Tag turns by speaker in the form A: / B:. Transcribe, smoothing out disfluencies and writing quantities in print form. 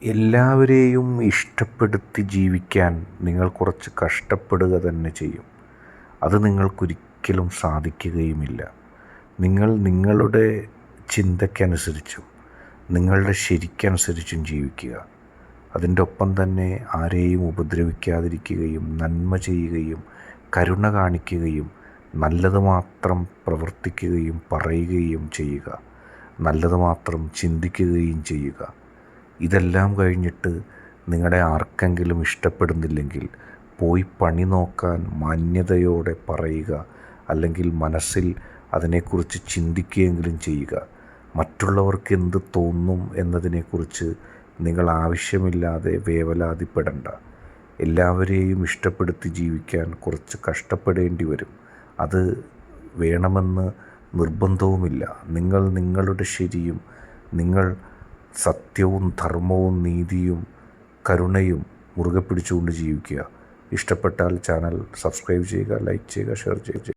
A: എല്ലാവരെയും ഇഷ്ടപ്പെടുത്തി ജീവിക്കാൻ നിങ്ങൾ കുറച്ച് കഷ്ടപ്പെടുക തന്നെ ചെയ്യും. അത് നിങ്ങൾക്കൊരിക്കലും സാധിക്കുകയുമില്ല. നിങ്ങൾ നിങ്ങളുടെ ചിന്തയ്ക്കനുസരിച്ചും നിങ്ങളുടെ ശരിക്കനുസരിച്ചും ജീവിക്കുക. അതിൻ്റെ ഒപ്പം തന്നെ ആരെയും ഉപദ്രവിക്കാതിരിക്കുകയും നന്മ ചെയ്യുകയും കരുണ കാണിക്കുകയും നല്ലത് മാത്രം പ്രവർത്തിക്കുകയും പറയുകയും ചെയ്യുക. നല്ലത് മാത്രം ചിന്തിക്കുകയും ചെയ്യുക. ഇതെല്ലാം കഴിഞ്ഞിട്ട് നിങ്ങളെ ആർക്കെങ്കിലും ഇഷ്ടപ്പെടുന്നില്ലെങ്കിൽ പോയി പണി നോക്കാൻ മാന്യതയോടെ പറയുക, അല്ലെങ്കിൽ മനസ്സിൽ അതിനെക്കുറിച്ച് ചിന്തിക്കുകയെങ്കിലും ചെയ്യുക. മറ്റുള്ളവർക്ക് എന്ത് തോന്നും എന്നതിനെക്കുറിച്ച് നിങ്ങൾ ആവശ്യമില്ലാതെ വേവലാതിപ്പെടണ്ട. എല്ലാവരെയും ഇഷ്ടപ്പെടുത്തി ജീവിക്കാൻ കുറച്ച് കഷ്ടപ്പെടേണ്ടി വരും. അത് വേണമെന്ന് നിർബന്ധവുമില്ല. നിങ്ങൾ നിങ്ങളുടെ ശരിയും നിങ്ങൾ സത്യവും ധർമ്മവും നീതിയും കരുണയും മുറുകെ പിടിച്ചുകൊണ്ട് ജീവിക്കുക. ഇഷ്ടപ്പെട്ടാൽ ചാനൽ സബ്സ്ക്രൈബ് ചെയ്യുക, ലൈക്ക് ചെയ്യുക, ഷെയർ ചെയ്യുക.